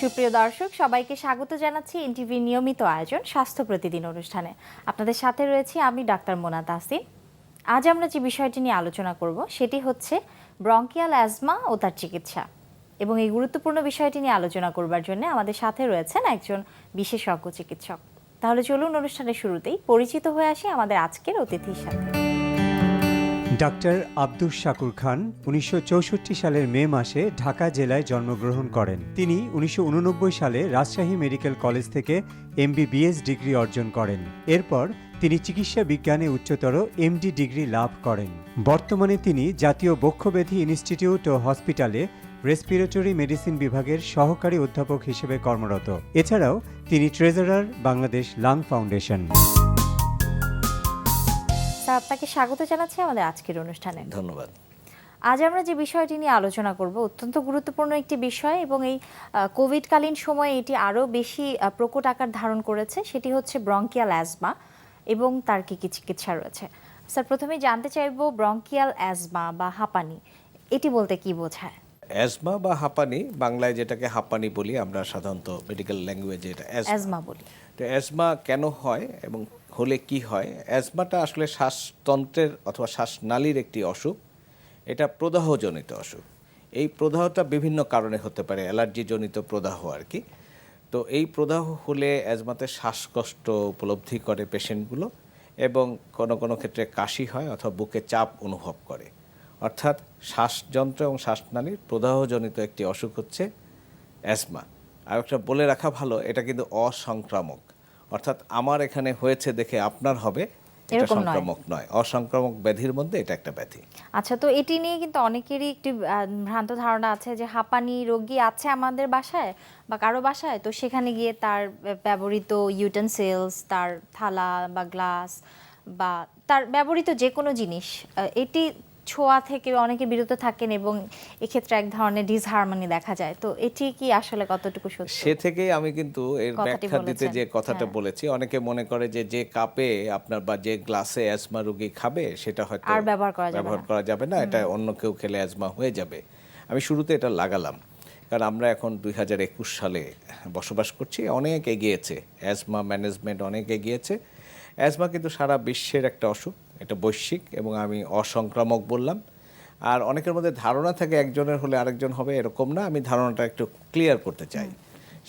সুপ্রিয় দর্শক, সবাইকে স্বাগত জানাচ্ছি এনটিভির নিয়মিত আয়োজন স্বাস্থ্য প্রতিদিন অনুষ্ঠানে। আপনাদের সাথে রয়েছি আমি ডাক্তার মোনা তাসিন। আজ আমরা যে বিষয়টি নিয়ে আলোচনা করব সেটি হচ্ছে ব্রঙ্কিয়াল অ্যাজমা ও তার চিকিৎসা। এবং এই গুরুত্বপূর্ণ বিষয়টি নিয়ে আলোচনা করবার জন্য আমাদের সাথে রয়েছেন একজন বিশেষজ্ঞ চিকিৎসক। তাহলে চলুন অনুষ্ঠানের শুরুতেই পরিচিত হয়ে আসি আমাদের আজকের অতিথির সাথে। ডাক্তার আব্দুস শাকুর খান 1964 সালের মে মাসে ঢাকা জেলায় জন্মগ্রহণ করেন। তিনি 1989 সালে রাজশাহী মেডিকেল কলেজ থেকে MBBS ডিগ্রি অর্জন করেন। এরপর তিনি চিকিৎসা বিজ্ঞানে উচ্চতর MD ডিগ্রি লাভ করেন। বর্তমানে তিনি জাতীয় বক্ষব্যাধি ইনস্টিটিউট ও হসপিটালে রেসপিরেটরি মেডিসিন বিভাগের সহকারী অধ্যাপক হিসেবে কর্মরত। এছাড়াও তিনি treasurer Bangladesh lung foundation. Sir, আপনাকে স্বাগত জানাচ্ছি আমাদের আজকের অনুষ্ঠানে। ধন্যবাদ। আজ আমরা যে বিষয়টি নিয়ে আলোচনা করব অত্যন্ত গুরুত্বপূর্ণ একটি বিষয়, এবং এই কোভিডকালীন সময়ে এটি আরও বেশি প্রকট আকার ধারণ করেছে। সেটি হচ্ছে ব্রঙ্কিয়াল অ্যাজমা এবং তার কী কী চিকিৎসা রয়েছে। স্যার, প্রথমেই জানতে চাইব ব্রঙ্কিয়াল অ্যাজমা বা হাঁপানি এটি বলতে কি বোঝায়? অ্যাজমা বা হাঁপানি, বাংলায় যেটাকে হাঁপানি বলি আমরা সাধারণত মেডিকেল ল্যাঙ্গুয়েজে, এটা অ্যাজমা বলি। তো অ্যাজমা কেন হয় এবং হলে কি হয়? অ্যাজমাটা আসলে শ্বাসতন্ত্রের অথবা শ্বাসনালীর একটি অসুখ। এটা প্রদাহজনিত অসুখ। এই প্রদাহটা বিভিন্ন কারণে হতে পারে, অ্যালার্জিজনিত প্রদাহ আর কি। তো এই প্রদাহ হলে অ্যাজমাতে শ্বাসকষ্ট উপলব্ধি করে পেশেন্টগুলো, এবং কোনো কোনো ক্ষেত্রে কাশি হয় অথবা বুকে চাপ অনুভব করে। অর্থাৎ শ্বাসযন্ত্র এবং শ্বাসনালীর প্রদাহজনিত একটি অসুখ হচ্ছে অ্যাজমা। আর একটা বলে রাখা ভালো, এটা কিন্তু অসংক্রামক। অর্থাৎ আমার এখানে হয়েছে দেখে আপনার হবে, এটা সংক্রামক নয়। অসংক্রামক ব্যাধির মধ্যে এটা একটা ব্যাধি। আচ্ছা, তো এটি নিয়ে কিন্তু অনেকেরই একটি ভ্রান্ত ধারণা আছে যে হাঁপানি রোগী আছে আমাদের বাসায় বা কারো বাসায়, তো সেখানে গিয়ে তার ব্যবহৃত ইউটেনসিলস, তার থালা বা গ্লাস বা তার ব্যবহৃত যে কোনো জিনিস এটি ছোঁয়া থেকে অনেকে বিরত থাকেন, এবং এক্ষেত্রে এক ধরনের ডিসহারমনি দেখা যায়। তো এটি কি আসলে কতটুকু সত্যি? সে থেকেই আমি কিন্তু এর ব্যাখ্যা দিতে যে কথাটা বলেছি, অনেকে মনে করে যে যে কাপে আপনার বা যে গ্লাসে অ্যাজমা রোগী খাবে সেটা হয়তো আর ব্যবহার করা যাবে না, এটা অন্য কেউ খেলে অ্যাজমা হয়ে যাবে। আমি শুরুতে এটা লাগালাম কারণ আমরা এখন 2021 সালে বসবাস করছি, অনেক এগিয়েছে অ্যাজমা ম্যানেজমেন্ট, অনেক এগিয়েছে। অ্যাজমা কিন্তু সারা বিশ্বের একটা অসুখ, এটা বৈশ্বিক, এবং আমি অসংক্রামক বললাম। আর অনেকের মধ্যে ধারণা থাকে একজনের হলে আরেকজন হবে, এরকম না। আমি ধারণাটা একটু ক্লিয়ার করতে চাই।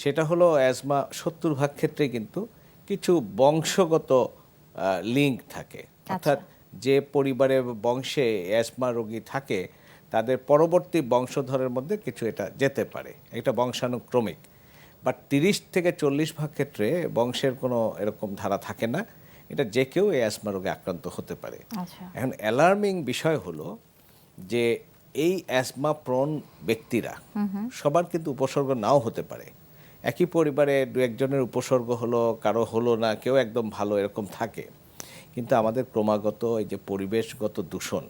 সেটা হলো অ্যাজমা 70% ক্ষেত্রে কিন্তু কিছু বংশগত লিঙ্ক থাকে। অর্থাৎ যে পরিবারে বংশে অ্যাজমা রোগী থাকে তাদের পরবর্তী বংশধরের মধ্যে কিছু এটা যেতে পারে, এটা বংশানুক্রমিক। বাট 30 থেকে 40% ক্ষেত্রে বংশের কোনো এরকম ধারা থাকে না, এটা যে কেউ এই অ্যাজমা রোগে আক্রান্ত হতে পারে। এখন অ্যালার্মিং বিষয় হলো যে এই অ্যাজমা প্রণ ব্যক্তিরা সবার কিন্তু উপসর্গ নাও হতে পারে। একই পরিবারে দু একজনের উপসর্গ হলো, কারো হলো না, কেউ একদম ভালো, এরকম থাকে। কিন্তু আমাদের ক্রমাগত এই যে পরিবেশগত দূষণ,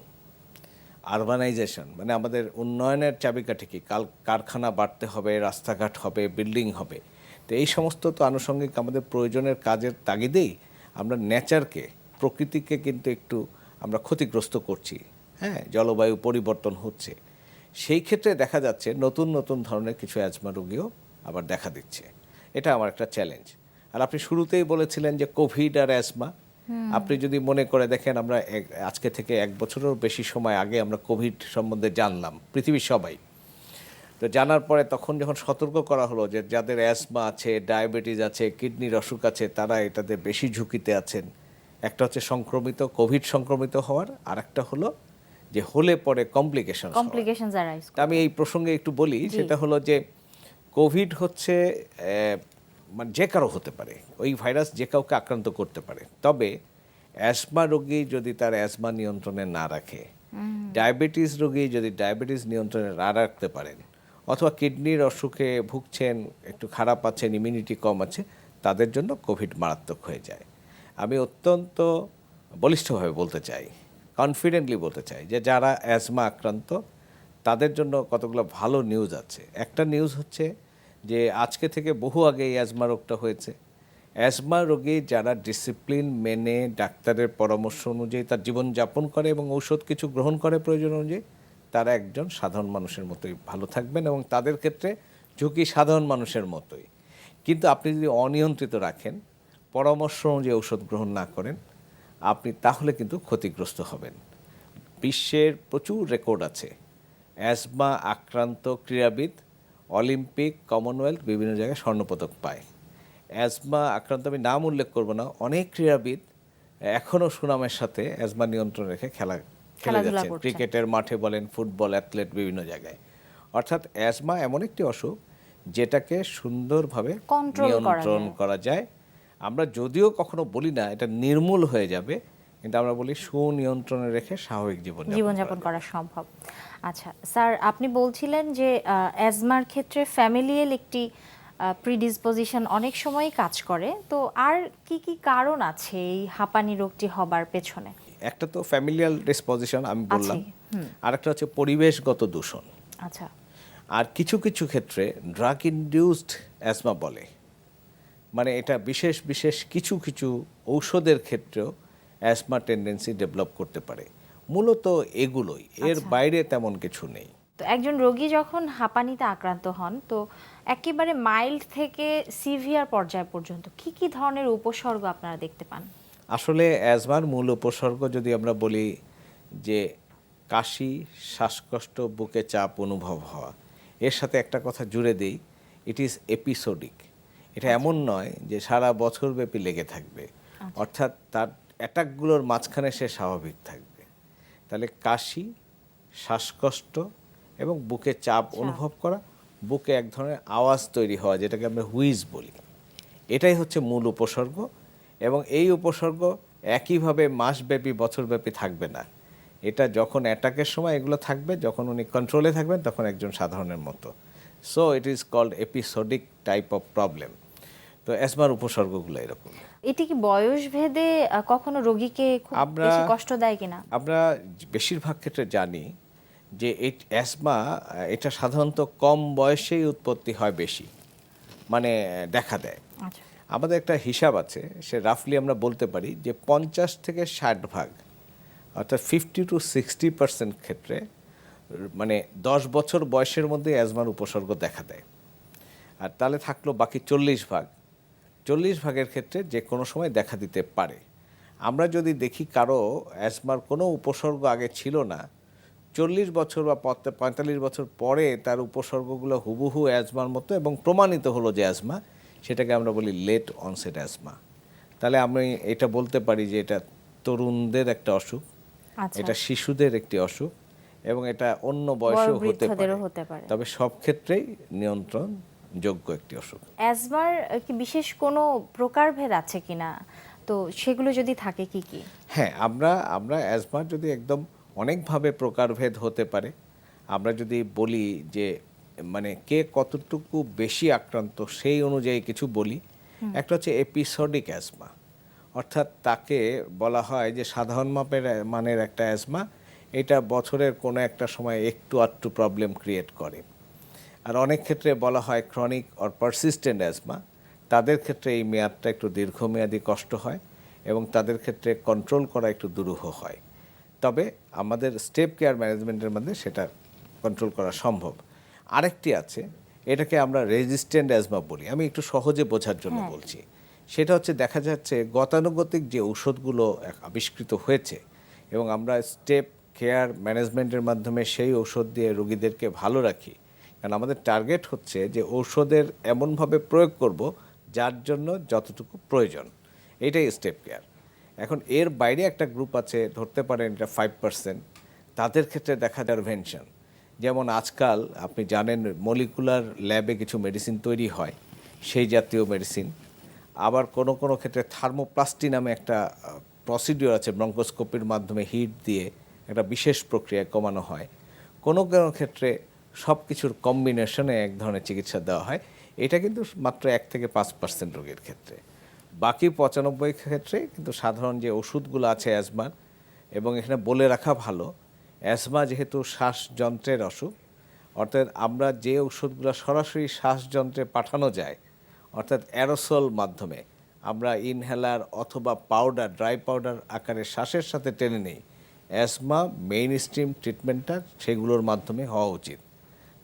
আরবানাইজেশন, মানে আমাদের উন্নয়নের চাবিকাঠি কি, কারখানা বাড়তে হবে, রাস্তাঘাট হবে, বিল্ডিং হবে। তো এই সমস্ত তো আনুষঙ্গিক আমাদের প্রয়োজনের কাজের তাগিদেই আমরা নেচারকে, প্রকৃতিকে কিন্তু একটু আমরা ক্ষতিগ্রস্ত করছি। হ্যাঁ, জলবায়ু পরিবর্তন হচ্ছে, সেই ক্ষেত্রে দেখা যাচ্ছে নতুন নতুন ধরনের কিছু অ্যাজমা রোগীও আবার দেখা দিচ্ছে। এটা আমার একটা চ্যালেঞ্জ। আর আপনি শুরুতেই বলেছিলেন যে কোভিড আর অ্যাজমা, আপনি যদি মনে করে দেখেন, আমরা আজকে থেকে 1 বছরেরও বেশি সময় আগে আমরা কোভিড সম্বন্ধে জানলাম, পৃথিবীর সবাই। তো জানার পরে তখন যখন সতর্ক করা হলো যে যাদের অ্যাজমা আছে, ডায়াবেটিস আছে, কিডনির অসুখ আছে, তারা এটাতে বেশি ঝুঁকিতে আছেন। একটা হচ্ছে সংক্রমিত, কোভিড সংক্রমিত হওয়ার, আর একটা হলো যে হলে পরে কমপ্লিকেশন। আমি এই প্রসঙ্গে একটু বলি, সেটা হলো যে কোভিড হচ্ছে মানে যে কারো হতে পারে, ওই ভাইরাস যে কাউকে আক্রান্ত করতে পারে। তবে অ্যাজমা রোগী যদি তার অ্যাজমা নিয়ন্ত্রণে না রাখে, ডায়াবেটিস রোগী যদি ডায়াবেটিস নিয়ন্ত্রণে না রাখতে পারেন, অথবা কিডনির অসুখে ভুগছেন, একটু খারাপ আছেন, ইমিউনিটি কম আছে, তাদের জন্য কোভিড মারাত্মক হয়ে যায়। আমি অত্যন্ত বলিষ্ঠভাবে বলতে চাই, কনফিডেন্টলি বলতে চাই যে যারা অ্যাজমা আক্রান্ত তাদের জন্য কতগুলো ভালো নিউজ আছে। একটা নিউজ হচ্ছে যে আজকে থেকে বহু আগে এই অ্যাজমা রোগটা হয়েছে। অ্যাজমা রোগী যারা ডিসিপ্লিন মেনে ডাক্তারের পরামর্শ অনুযায়ী তার জীবনযাপন করে এবং ঔষধ কিছু গ্রহণ করে প্রয়োজন অনুযায়ী, তারা একজন সাধারণ মানুষের মতোই ভালো থাকবেন, এবং তাদের ক্ষেত্রে ঝুঁকি সাধারণ মানুষের মতোই, কিন্তু আপনি যদি অনিয়ন্ত্রিত রাখেন, পরামর্শ অনুযায়ী ঔষধ গ্রহণ না করেন, আপনি তাহলে কিন্তু ক্ষতিগ্রস্ত হবেন। বিশ্বের প্রচুর রেকর্ড আছে, অ্যাজমা আক্রান্ত ক্রীড়াবিদ অলিম্পিক, কমনওয়েলথ বিভিন্ন জায়গায় স্বর্ণপদক পায়। অ্যাজমা আক্রান্ত, আমি নাম উল্লেখ করব না, অনেক ক্রীড়াবিদ এখনও সুনামের সাথে অ্যাজমা নিয়ন্ত্রণ রেখে খেলে খেলাধুলা যাচ্ছেন, করছেন। ক্রিকেটের মাঠে বলেন, ফুটবল, অ্যাথলেট বিভিন্ন জায়গায়। অর্থাৎ অ্যাজমা এমন একটি অসুখ যেটাকে সুন্দরভাবে Control করা নিয়ন্ত্রণ যায়। করা যায়। আমরা যদিও কখনো বলি না এটা নির্মূল হয়ে যাবে, কিন্তু আমরা বলি সুনিয়ন্ত্রণে রেখে স্বাভাবিক জীবনযাপন করা সম্ভব। আচ্ছা স্যার, আপনি বলছিলেন যে অ্যাজমার ক্ষেত্রে ফ্যামিলিয়াল একটি প্রিডিসপোজিশন অনেক সময়ই কাজ করে, তো আর কি কি কারণ আছে এই হাঁপানি রোগটি হবার পেছনে? একটা তো ফ্যামিলিয়াল ডিসপোজিশন আমি বললাম, আছেই, আরেকটা হচ্ছে পরিবেশগত দূষণ, আচ্ছা আর কিছু কিছু ক্ষেত্রে ড্রাগ ইনডিউসড অ্যাজমা বলে, মানে এটা বিশেষ বিশেষ কিছু কিছু ঔষধের ক্ষেত্রেও অ্যাজমা টেন্ডেন্সি ডেভেলপ করতে পারে। মূলত এগুলোই, এর আচ্ছা। বাইরে তেমন কিছু নেই। তো একজন রোগী যখন হাঁপানিতে আক্রান্ত হন, তো একেবারে মাইল্ড থেকে সিভিয়ার পর্যায় পর্যন্ত কি কি ধরনের উপসর্গ আপনারা দেখতে পান? আসলে অ্যাজমার মূল উপসর্গ যদি আমরা বলি যে কাশি, শ্বাসকষ্ট, বুকে চাপ অনুভব হওয়া, এর সাথে একটা কথা জুড়ে দিই, ইট ইজ এপিসোডিক। এটা এমন নয় যে সারা বছরব্যাপী লেগে থাকবে, অর্থাৎ তার অ্যাটাকগুলোর মাঝখানে সে স্বাভাবিক থাকবে। তাহলে কাশি, শ্বাসকষ্ট এবং বুকে চাপ অনুভব করা, বুকে এক ধরনের আওয়াজ তৈরি হওয়া যেটাকে আমরা হুইজ বলি, এটাই হচ্ছে মূল উপসর্গ। এবং এই উপসর্গ একইভাবে মাসব্যাপী, বছরব্যাপী থাকবে না। এটা যখন অ্যাটাকের সময় এগুলো থাকবে, যখন উনি কন্ট্রোলে থাকবেন তখন একজন সাধারণের মতো। So it is called episodic type of problem. তো অ্যাজমার উপসর্গগুলো এরকম। এটি কি বয়স ভেদে কখনো রোগীকে খুব আমরা- বেশি কষ্ট দেয় কিনা? আমরা বেশিরভাগ ক্ষেত্রে জানি যে এই অ্যাজমা এটা সাধারণত কম বয়সেই উৎপত্তি হয় বেশি, মানে দেখা দেয়। আচ্ছা আমাদের একটা হিসাব আছে, সে রাফলি আমরা বলতে পারি যে 50 থেকে 60% অর্থাৎ 50-60% ক্ষেত্রে মানে 10 বছর বয়সের মধ্যে অ্যাজমার উপসর্গ দেখা দেয়। আর তাহলে থাকলো বাকি 40 ভাগের ক্ষেত্রে যে কোনো সময় দেখা দিতে পারে। আমরা যদি দেখি কারো অ্যাজমার কোনো উপসর্গ আগে ছিল না, 40 বছর বা 45 বছর পরে তার উপসর্গগুলো হুবহু অ্যাজমার মতো এবং প্রমাণিত হলো যে অ্যাজমা, সেটাকে আমরা বলি লেট অনসেট অ্যাজমা। তাহলে আমি এটা বলতে পারি যে এটা তরুণদের একটা অসুখ, আচ্ছা, এটা শিশুদের একটি অসুখ এবং এটা অন্য বয়সেও হতে পারে, বৃদ্ধদেরও হতে পারে। তবে সব ক্ষেত্রেই নিয়ন্ত্রণ যোগ্য একটি অসুখ। অ্যাজমার কি বিশেষ কোনো প্রকারভেদ আছে কিনা, তো সেগুলো যদি থাকে কি কি? হ্যাঁ, আমরা অ্যাজমার যদি একদম অনেকভাবে প্রকারভেদ হতে পারে। আমরা যদি বলি যে মানে কে কতটুকু বেশি আক্রান্ত সেই অনুযায়ী কিছু বলি। একটা হচ্ছে এপিসোডিক অ্যাজমা, অর্থাৎ তাকে বলা হয় যে সাধারণ মানের একটা অ্যাজমা, এটা বছরের কোনো একটা সময় একটু আধটু প্রবলেম ক্রিয়েট করে। আর অনেক ক্ষেত্রে বলা হয় ক্রনিক অর পারসিস্টেন্ট অ্যাজমা, তাদের ক্ষেত্রে এই মেয়াদটা একটু দীর্ঘমেয়াদী কষ্ট হয় এবং তাদের ক্ষেত্রে কন্ট্রোল করা একটু দুরূহ হয়। তবে আমাদের স্টেপ কেয়ার ম্যানেজমেন্টের মধ্যে সেটা কন্ট্রোল করা সম্ভব। আরেকটি আছে, এটাকে আমরা রেজিস্ট্যান্ট অ্যাজমা বলি, আমি একটু সহজে বোঝার জন্য বলছি। সেটা হচ্ছে দেখা যাচ্ছে গতানুগতিক যে ঔষধগুলো আবিষ্কৃত হয়েছে এবং আমরা স্টেপ কেয়ার ম্যানেজমেন্টের মাধ্যমে সেই ঔষধ দিয়ে রোগীদেরকে ভালো রাখি, কারণ আমাদের টার্গেট হচ্ছে যে ঔষধের এমনভাবে প্রয়োগ করব যার জন্য যতটুকু প্রয়োজন, এটাই স্টেপ কেয়ার। এখন এর বাইরে একটা গ্রুপ আছে, ধরতে পারেন এটা 5%, তাদের ক্ষেত্রে দেখা যায় ইন্টারভেনশন। যেমন আজকাল আপনি জানেন মলিকুলার ল্যাবে কিছু মেডিসিন তৈরি হয়, সেই জাতীয় মেডিসিন। আবার কোনো কোনো ক্ষেত্রে থার্মোপ্লাস্টি নামে একটা প্রসিডিওর আছে, ব্রঙ্কোস্কোপির মাধ্যমে হিট দিয়ে একটা বিশেষ প্রক্রিয়ায় কমানো হয়। কোনো কোনো ক্ষেত্রে সব কিছুর কম্বিনেশনে এক ধরনের চিকিৎসা দেওয়া হয়। এটা কিন্তু মাত্র 1-5% রোগীর ক্ষেত্রে। বাকি 95 ক্ষেত্রে কিন্তু সাধারণ যে ওষুধগুলো আছে অ্যাজমার, এবং এখানে বলে রাখা ভালো, অ্যাজমা যেহেতু শ্বাসযন্ত্রের অসুখ, অর্থাৎ আমরা যে ওষুধগুলো সরাসরি শ্বাসযন্ত্রে পাঠানো যায়, অর্থাৎ অ্যারোসল মাধ্যমে আমরা ইনহেলার অথবা পাউডার, ড্রাই পাউডার আকারে শ্বাসের সাথে টেনে নিই, অ্যাজমা মেইন স্ট্রিম ট্রিটমেন্টটা সেগুলোর মাধ্যমে হওয়া উচিত।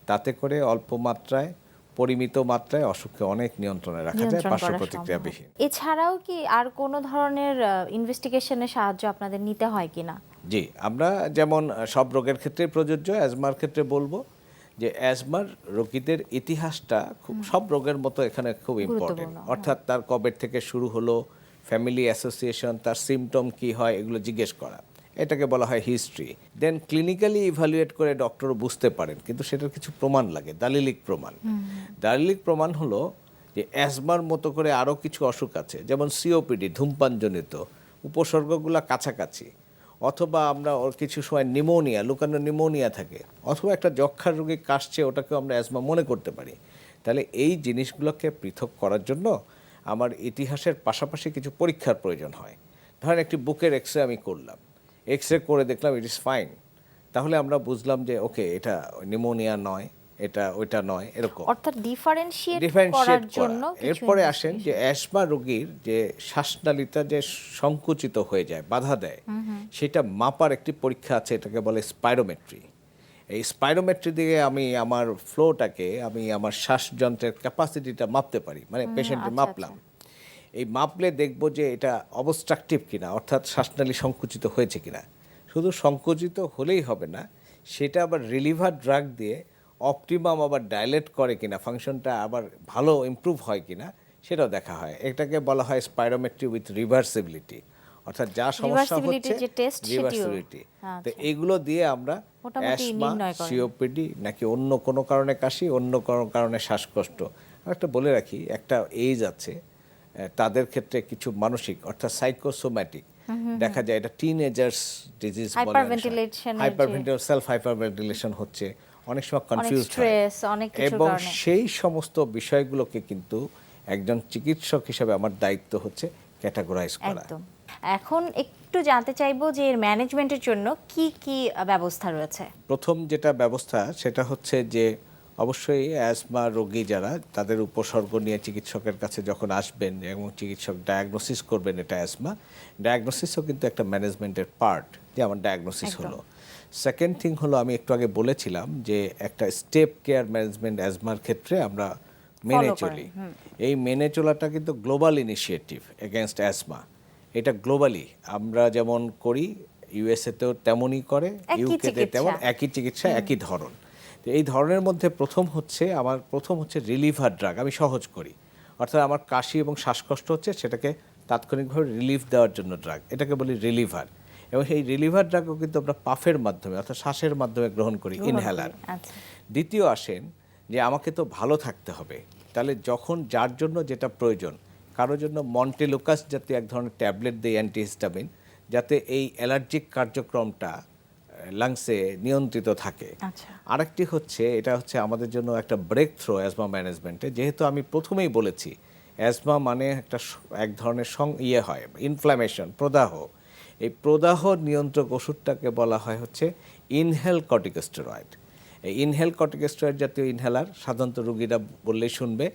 তাতে করে অল্প মাত্রায় পরিমিত মাত্রায় অসুখকে অনেক নিয়ন্ত্রণে রাখা যায়, নিয়ন্ত্রণ পার্শ্ব করা প্রতিক্রিয়া সম্ভব। বিহীন। এছাড়াও কি আর কোনো ধরনের ইনভেস্টিগেশনের সাহায্য আপনাদের নিতে হয় কিনা? জি, আমরা যেমন সব রোগের ক্ষেত্রে প্রযোজ্য, অ্যাজমার ক্ষেত্রে বলবো যে অ্যাজমার রোগীদের ইতিহাসটা খুব সব রোগের মতো এখানে খুব ইম্পর্টেন্ট। গুরুত্বপূর্ণ, অর্থাৎ তার কবে থেকে শুরু হলো, ফ্যামিলি অ্যাসোসিয়েশন, তার সিমটম কি হয়, এগুলো জিজ্ঞেস করা, এটাকে বলা হয় হিস্ট্রি। দেন ক্লিনিক্যালি ইভ্যালুয়েট করে ডক্টরও বুঝতে পারেন, কিন্তু সেটার কিছু প্রমাণ লাগে, দালিলিক প্রমাণ। দালিলিক প্রমাণ হলো যে অ্যাজমার মতো করে আরও কিছু অসুখ আছে, যেমন সিওপিডি, ধূমপানজনিত, উপসর্গগুলো কাছাকাছি, অথবা আমরা ওর কিছু সময় নিউমোনিয়া, লুকানো নিউমোনিয়া থাকে, অথবা একটা যক্ষার রোগী কাশছে, ওটাকেও আমরা অ্যাজমা মনে করতে পারি। তাহলে এই জিনিসগুলোকে পৃথক করার জন্য আমার ইতিহাসের পাশাপাশি কিছু পরীক্ষার প্রয়োজন হয়। ধরেন একটি বুকের এক্স রে আমি করলাম, এক্স রে করে দেখলাম ইট ইজ ফাইন, তাহলে আমরা বুঝলাম যে ওকে এটা নিউমোনিয়া নয়, এটা ওইটা নয়, এরকম অর্থাৎ ডিফারেন্সিয়েট করার ডিফারেন্সিয়েট জন্য করা। কিছু এরপরে আসেন যে অ্যাজমা রোগীর যে শ্বাসনালীটা যে সংকুচিত হয়ে যায়, বাধা দেয়, সেটা মাপার একটি পরীক্ষা আছে, এটাকে বলে স্পাইরোমেট্রি। এই স্পাইরোমেট্রি দিয়ে আমি আমার ফ্লোটাকে, আমি আমার শ্বাসযন্ত্রের ক্যাপাসিটিটা মাপতে পারি, মানে পেশেন্টের মাপলাম। এই মাপলে দেখব যে এটা অবস্ট্রাকটিভ কিনা, অর্থাৎ শ্বাসনালী সংকুচিত হয়েছে কিনা। শুধু সংকুচিত হলেই হবে না, সেটা আবার রিলিভার ড্রাগ দিয়ে অপটিমাম আবার ডাইলেট করে কিনা, ফাংশনটা আবার ভালো ইমপ্রুভ হয় কিনা, সেটাও দেখা হয়। এটাকে বলা হয় স্পাইরোমেট্রি উইথ রিভার্সিবিলিটি, অর্থাৎ যা সমস্যা Reversibility হচ্ছে যে test, সেটিও। রিভার্সিবিলিটি। তো আচ্ছা। এইগুলো দিয়ে আমরা মোটামুটি অ্যাজমা, নির্ণয় করেন। সিওপিডি নাকি অন্য কোনো কারণে কাশি, অন্য কোনো কারণে শ্বাসকষ্ট। আর একটা বলে রাখি, একটা এজ আছে তাদের ক্ষেত্রে কিছু মানসিক, অর্থাৎ সাইকোসোম্যাটিক দেখা যায়, এটা টিনেজার্স ডিজিজ বলে, Hyperventilation এর যে- সেলফ হাইপারভেন্টিলেশন হচ্ছে, অনেক সময় কনফিউজ হয়, স্ট্রেস, অনেক কিছুর এবং কারণে। সেই সমস্ত বিষয়গুলোকে কিন্তু একজন চিকিৎসক হিসেবে আমার দায়িত্ব হচ্ছে ক্যাটাগরাইজ করা। একদম। এখন একটু জানতে চাইবো যে এর ম্যানেজমেন্টের জন্য কি কি ব্যবস্থা রয়েছে? প্রথম যেটা ব্যবস্থা সেটা হচ্ছে যে অবশ্যই অ্যাজমা রোগী যারা, তাদের উপসর্গ নিয়ে চিকিৎসকের কাছে যখন আসবেন এবং চিকিৎসক ডায়াগনোসিস করবেন এটা অ্যাজমা, ডায়াগনোসিসও কিন্তু একটা ম্যানেজমেন্টের পার্ট, যে আমার ডায়াগনোসিস হলো। সেকেন্ড থিং হলো, আমি একটু আগে বলেছিলাম যে একটা স্টেপ কেয়ার ম্যানেজমেন্ট অ্যাজমার ক্ষেত্রে আমরা মেনে Follow করেন, চলি। এই মেনে চলাটা কিন্তু গ্লোবাল ইনিশিয়েটিভ এগেনস্ট অ্যাজমা। এটা গ্লোবালি আমরা যেমন করি, ইউএসএতেও তেমনই করে, একই ইউকেতে চিকিৎসা। তেমন, একই চিকিৎসা, একই ধরন। তো এই ধরনের মধ্যে প্রথম হচ্ছে রিলিভার ড্রাগ, আমি সহজ করি, অর্থাৎ আমার কাশি এবং শ্বাসকষ্ট হচ্ছে, সেটাকে তাৎক্ষণিকভাবে রিলিফ দেওয়ার জন্য ড্রাগ, এটাকে বলি রিলিভার। এবং সেই রিলিভার ড্রাগও কিন্তু আমরা পাফের মাধ্যমে, অর্থাৎ শ্বাসের মাধ্যমে গ্রহণ করি, ইনহেলার। আচ্ছা। দ্বিতীয় আসেন যে আমাকে তো ভালো থাকতে হবে, তাহলে যখন যার জন্য যেটা প্রয়োজন, কারোর জন্য মন্টেলুকাস জাতীয় এক ধরনের ট্যাবলেট দেয়, অ্যান্টিহিস্টামিন, যাতে এই অ্যালার্জিক কার্যক্রমটা লাংসে নিয়ন্ত্রিত থাকে। আচ্ছা। আরেকটি হচ্ছে, এটা হচ্ছে আমাদের জন্য একটা ব্রেক থ্রো অ্যাজমা ম্যানেজমেন্টে, যেহেতু আমি প্রথমেই বলেছি অ্যাজমা মানে এক ধরনের হয় ইনফ্ল্যামেশন, প্রদাহ। এই প্রদাহ নিয়ন্ত্রক ওষুধটাকে বলা হয় হচ্ছে ইনহেল কর্টিকোস্টেরয়েড। এই ইনহেল কর্টিকোস্টেরয়েড জাতীয় ইনহেলার সাধারণত রোগীরা বললেই শুনবে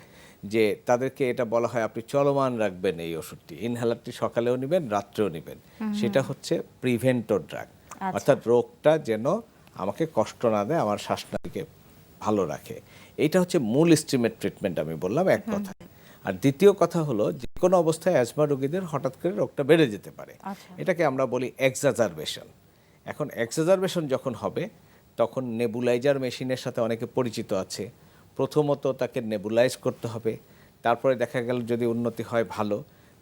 যে তাদেরকে এটা বলা হয় আপনি চলমান রাখবেন এই ওষুধটি, ইনহেলারটি সকালেও নেবেন, রাত্রেও নেবেন। সেটা হচ্ছে প্রিভেন্টর ড্রাগ, অর্থাৎ রোগটা যেন আমাকে কষ্ট না দেয়, আমার শ্বাসনালীকে ভালো রাখে। এইটা হচ্ছে মূল স্ট্রিমের ট্রিটমেন্ট, আমি বললাম এক কথা। আর দ্বিতীয় কথা হলো, যে কোনো অবস্থায় অ্যাজমা রোগীদের হঠাৎ করে রোগটা বেড়ে যেতে পারে, এটাকে আমরা বলি এক্সাজারবেশন। এখন এক্সাজারবেশন যখন হবে, তখন নেবুলাইজার মেশিনের সাথে অনেকে পরিচিত আছে। প্রথমত তাকে নেবুলাইজ করতে হবে, তারপরে দেখা গেল যদি উন্নতি হয় ভালো,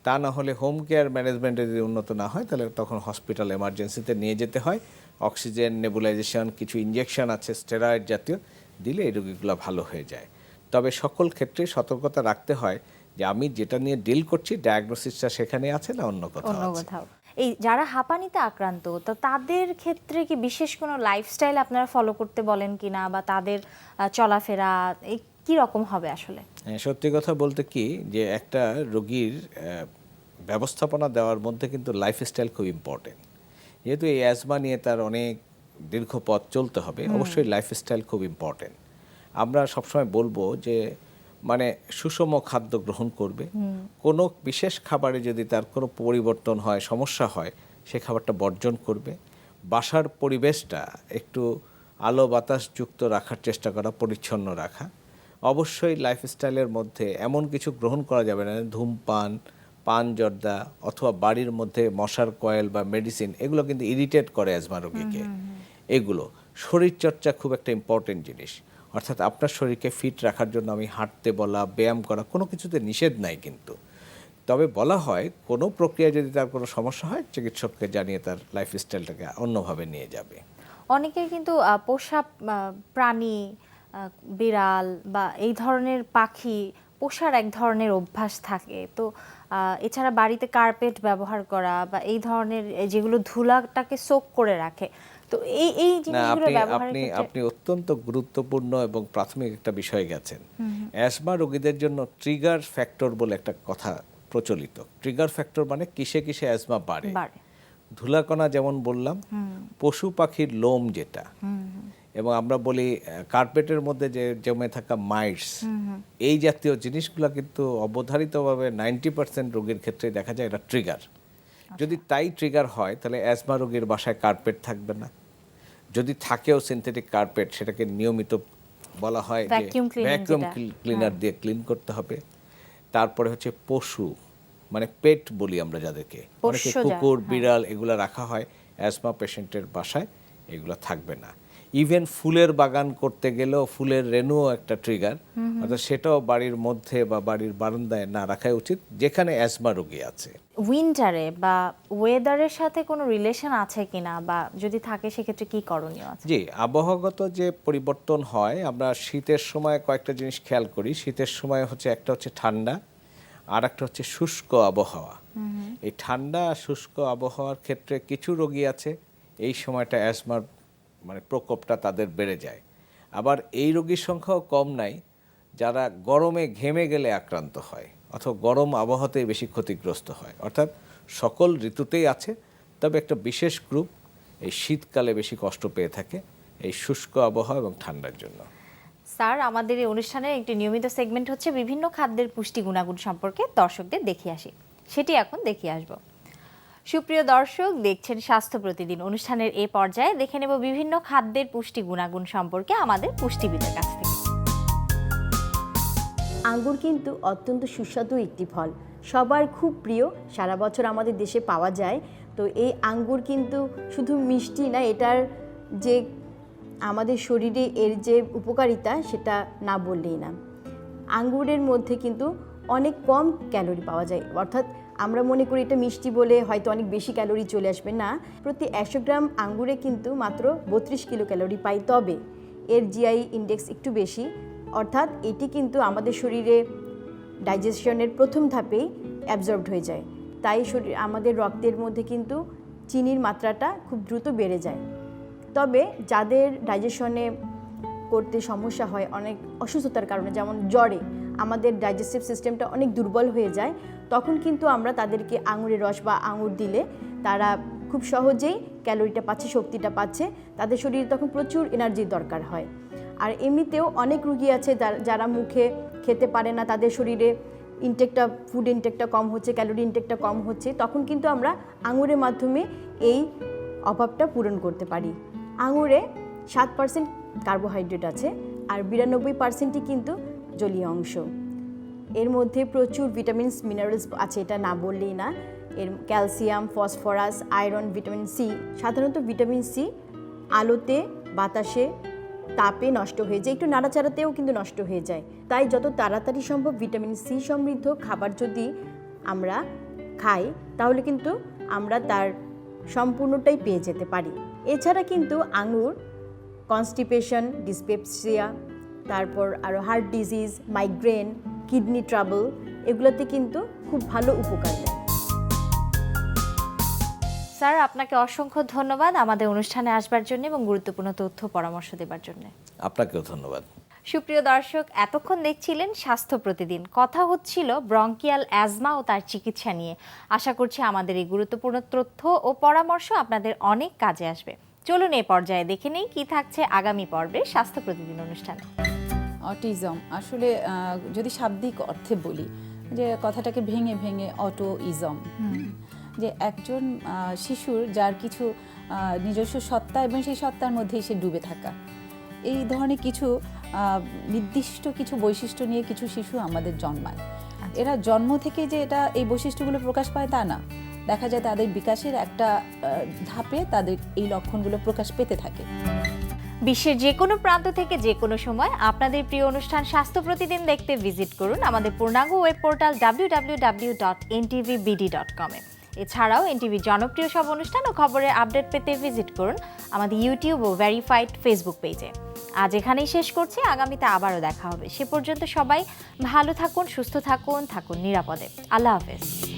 তা না হলে হোম কেয়ার ম্যানেজমেন্টে যদি উন্নত না হয়, তাহলে তখন হসপিটাল এমার্জেন্সিতে নিয়ে যেতে হয়। অক্সিজেন, নেবুলাইজেশন, কিছু ইঞ্জেকশন আছে স্টেরয়েড জাতীয়, দিলে এই রোগীগুলো ভালো হয়ে যায়। তবে সকল ক্ষেত্রে সতর্কতা রাখতে হয় যে আমি যেটা নিয়ে ডিল করছি, ডায়াগনোসিসটা সেখানে আছে না অন্য কোথাও অন্য আছে। কোথাও। এই যারা হাঁপানিতে আক্রান্ত, তো তাদের ক্ষেত্রে কি বিশেষ কোনো লাইফস্টাইল আপনারা ফলো করতে বলেন কিনা, বা তাদের চলাফেরা এই কি রকম হবে আসলে? হ্যাঁ, সত্যি কথা বলতে কি, যে একটা রোগীর ব্যবস্থাপনা দেওয়ার মধ্যে কিন্তু লাইফস্টাইল খুব ইম্পর্টেন্ট। যেহেতু এই অ্যাজমা নিয়ে তার অনেক দীর্ঘ পথ চলতে হবে, অবশ্যই লাইফস্টাইল খুব ইম্পর্টেন্ট। আমরা সবসময় বলবো যে মানে সুষম খাদ্য গ্রহণ করবে, কোনো বিশেষ খাবারে যদি তার কোনো পরিবর্তন হয়, সমস্যা হয়, সে খাবারটা বর্জন করবে। বাসার পরিবেশটা একটু আলো বাতাসযুক্ত রাখার চেষ্টা করা, পরিচ্ছন্ন রাখা। অবশ্যই লাইফস্টাইলের মধ্যে এমন কিছু গ্রহণ করা যাবে না, ধূমপান, পান জর্দা অথবা বাড়ির মধ্যে মশার কয়েল বা মেডিসিন, এগুলো কিন্তু ইরিটেট করে অ্যাজমা রোগীকে। এগুলো শরীরচর্চা খুব একটা ইম্পর্টেন্ট জিনিস, অর্থাৎ আপনার শরীরকে ফিট রাখার জন্য আমি হাঁটতে বলা, ব্যায়াম করা, কোনো কিছুতে নিষেধ নাই কিন্তু। তবে বলা হয় কোনো প্রক্রিয়া যদি তার কোনো সমস্যা হয় চিকিৎসককে জানিয়ে তার লাইফস্টাইলটাকে অন্যভাবে নিয়ে যাবে। অনেকের কিন্তু পোষা প্রাণী, বিড়াল বা এই ধরনের পাখি পোষার এক ধরনের অভ্যাস থাকে। তো এছাড়া বাড়িতে কার্পেট ব্যবহার করা বা এই ধরনের যেগুলো ধুলাটাকে সোক করে রাখে, তো এই এই না, জিনিসগুলো ব্যবহারের আপনি ক্ষেত্রে আপনি অত্যন্ত গুরুত্বপূর্ণ এবং প্রাথমিক একটা বিষয়ে গেছেন। অ্যাজমা রোগীদের জন্য ট্রিগার ফ্যাক্টর বলে একটা কথা প্রচলিত। ট্রিগার ফ্যাক্টর মানে কিসে কিসে অ্যাজমা বাড়ে। ধুলাকণা যেমন বললাম, পশু পাখির লোম যেটা, এবং আমরা বলি কার্পেটের মধ্যে যে জমে থাকা মাইটস, এই জাতীয় জিনিসগুলো কিন্তু অবধারিতভাবে 90% রোগীর ক্ষেত্রে দেখা যায় এটা ট্রিগার। যদি তাই ট্রিগার হয় তাহলে অ্যাজমা রোগীর বাসায় কার্পেট থাকবে না। যদি থাকেও সিনথেটিক কার্পেট, সেটাকে নিয়মিত বলা হয় যে ভ্যাকুয়াম ক্লিনার দিয়ে ক্লিন করতে হবে। তারপরে হচ্ছে পশু, মানে পেট বলি আমরা যাদেরকে, অনেকে কুকুর, বিড়াল এগুলো রাখা হয়, অ্যাজমা পেশেন্টের বাসায় এগুলো থাকবে না। ইভেন ফুলের বাগান করতে গেলেও ফুলের রেণুও একটা ট্রিগার, অর্থাৎ সেটাও বাড়ির মধ্যে বা বাড়ির বারান্দায় না রাখাই উচিত যেখানে অ্যাজমা রোগী আছে। উইন্টারে বা ওয়েদারের সাথে কোনো রিলেশন আছে কিনা, বা যদি থাকে সেক্ষেত্রে কি করণীয় আছে? জি, আবহাওয়াগত যে পরিবর্তন হয়, আমরা শীতের সময় কয়েকটা জিনিস খেয়াল করি। শীতের সময় হচ্ছে একটা হচ্ছে ঠান্ডা, আর একটা হচ্ছে শুষ্ক আবহাওয়া। এই ঠান্ডা শুষ্ক আবহাওয়ার ক্ষেত্রে কিছু রোগী আছে এই সময়টা অ্যাজমার মানে প্রকোপটা তাদের বেড়ে যায়। আবার এই রোগীর সংখ্যাও কম নাই যারা গরমে ঘেমে গেলে আক্রান্ত হয় অথবা গরম আবহাওয়াতেই বেশি ক্ষতিগ্রস্ত হয়। অর্থাৎ সকল ঋতুতেই আছে, তবে একটা বিশেষ গ্রুপ এই শীতকালে বেশি কষ্ট পেয়ে থাকে এই শুষ্ক আবহাওয়া এবং ঠান্ডার জন্য। স্যার, আমাদের এই অনুষ্ঠানের একটি নিয়মিত সেগমেন্ট হচ্ছে বিভিন্ন খাদ্যের পুষ্টি গুণাগুণ সম্পর্কে দর্শকদের দেখিয়ে আসি, সেটি এখন দেখিয়ে আসব। সুপ্রিয় দর্শক, দেখছেন স্বাস্থ্য প্রতিদিন। অনুষ্ঠানের এই পর্যায়ে দেখে নেব বিভিন্ন খাদ্যের পুষ্টি গুণাগুণ সম্পর্কে আমাদের পুষ্টিবিদের কাছ থেকে। আঙ্গুর কিন্তু অত্যন্ত সুস্বাদু একটি ফল, সবার খুব প্রিয়, সারা বছর আমাদের দেশে পাওয়া যায়। তো এই আঙ্গুর কিন্তু শুধু মিষ্টি না, এটার যে আমাদের শরীরে এর যে উপকারিতা সেটা না বললেই না। আঙ্গুরের মধ্যে কিন্তু অনেক কম ক্যালোরি পাওয়া যায়, অর্থাৎ আমরা মনে করি এটা মিষ্টি বলে হয়তো অনেক বেশি ক্যালোরি চলে আসবে, না। প্রতি 100 গ্রাম আঙ্গুরে কিন্তু মাত্র 32 কিলো ক্যালোরি পাই, তবে এর জিআই ইন্ডেক্স একটু বেশি, অর্থাৎ এটি কিন্তু আমাদের শরীরে ডাইজেশনের প্রথম ধাপেই অ্যাবজর্বড হয়ে যায়। তাই আমাদের রক্তের মধ্যে কিন্তু চিনির মাত্রাটা খুব দ্রুত বেড়ে যায়। তবে যাদের ডাইজেশনে করতে সমস্যা হয় অনেক অসুস্থতার কারণে, যেমন জ্বরে আমাদের ডাইজেস্টিভ সিস্টেমটা অনেক দুর্বল হয়ে যায়, তখন কিন্তু আমরা তাদেরকে আঙুরের রস বা আঙুর দিলে তারা খুব সহজেই ক্যালোরিটা পাচ্ছে, শক্তিটা পাচ্ছে, তাদের শরীরে তখন প্রচুর এনার্জির দরকার হয়। আর এমনিতেও অনেক রুগী আছে যারা মুখে খেতে পারে না, তাদের শরীরে ফুড ইনটেকটা কম হচ্ছে, ক্যালোরি ইনটেকটা কম হচ্ছে, তখন কিন্তু আমরা আঙুরের মাধ্যমে এই অভাবটা পূরণ করতে পারি। আঙুরে 7% কার্বোহাইড্রেট আছে, আর 92%ই কিন্তু জলীয় অংশ। এর মধ্যে প্রচুর ভিটামিনস, মিনারেলস আছে, এটা না বললেই না। এর calcium, phosphorus, iron, vitamin C. সাধারণত ভিটামিন সি আলোতে, বাতাসে, তাপে নষ্ট হয়ে যায়, একটু নাড়াচাড়াতেও কিন্তু নষ্ট হয়ে যায়। তাই যত তাড়াতাড়ি সম্ভব ভিটামিন সি সমৃদ্ধ খাবার যদি আমরা খাই, তাহলে কিন্তু আমরা তার সম্পূর্ণটাই পেয়ে যেতে পারি। এছাড়া কিন্তু আঙুর কনস্টিপেশন, ডিসপেপসিয়া, তারপর আরও heart disease, migraine, kidney trouble, এগুলোতে কিন্তু খুব ভালো উপকার দেয়। স্যার, আপনাকে অসংখ্য ধন্যবাদ আমাদের অনুষ্ঠানে আসবার জন্য এবং গুরুত্বপূর্ণ তথ্য পরামর্শ দেবার জন্য। আপনাকেও ধন্যবাদ। সুপ্রিয় দর্শক, এতক্ষণ দেখছিলেন স্বাস্থ্য প্রতিদিন। কথা হচ্ছিল ব্রঙ্কিয়াল অ্যাজমা ও তার চিকিৎসা নিয়ে। আশা করছি আমাদের এই গুরুত্বপূর্ণ তথ্য ও পরামর্শ আপনাদের অনেক কাজে আসবে। চলুন এই পর্যায়ে দেখে নেই কি থাকছে আগামী পর্বে স্বাস্থ্য প্রতিদিন অনুষ্ঠানে। অটিজম আসলে যদি শাব্দিক অর্থে বলি, যে কথাটাকে ভেঙে ভেঙে অটোইজম, যে একজন শিশুর যার কিছু নিজস্ব সত্তা এবং সেই সত্তার মধ্যেই সে ডুবে থাকা, এই ধরনের কিছু নির্দিষ্ট কিছু বৈশিষ্ট্য নিয়ে কিছু শিশু আমাদের জন্মায়। এরা জন্ম থেকে যে এটা এই বৈশিষ্ট্যগুলো প্রকাশ পায় তা না, দেখা যায় তাদের বিকাশের একটা ধাপে তাদের এই লক্ষণগুলো প্রকাশ পেতে থাকে। বিশ্বের যে কোনো প্রান্ত থেকে যে কোনো সময় আপনাদের প্রিয় অনুষ্ঠান স্বাস্থ্য প্রতিদিন দেখতে ভিজিট করুন আমাদের পূর্ণাঙ্গ ওয়েব পোর্টাল www.ntvbd.com এ। এছাড়াও এনটিভির জনপ্রিয় সব অনুষ্ঠান ও খবরের আপডেট পেতে ভিজিট করুন আমাদের ইউটিউব ও ভেরিফাইড ফেসবুক পেজে। আজ এখানেই শেষ করছি, আগামীতে আবারও দেখা হবে। সে পর্যন্ত সবাই ভালো থাকুন, সুস্থ থাকুন, থাকুন নিরাপদে। আল্লাহ হাফেজ।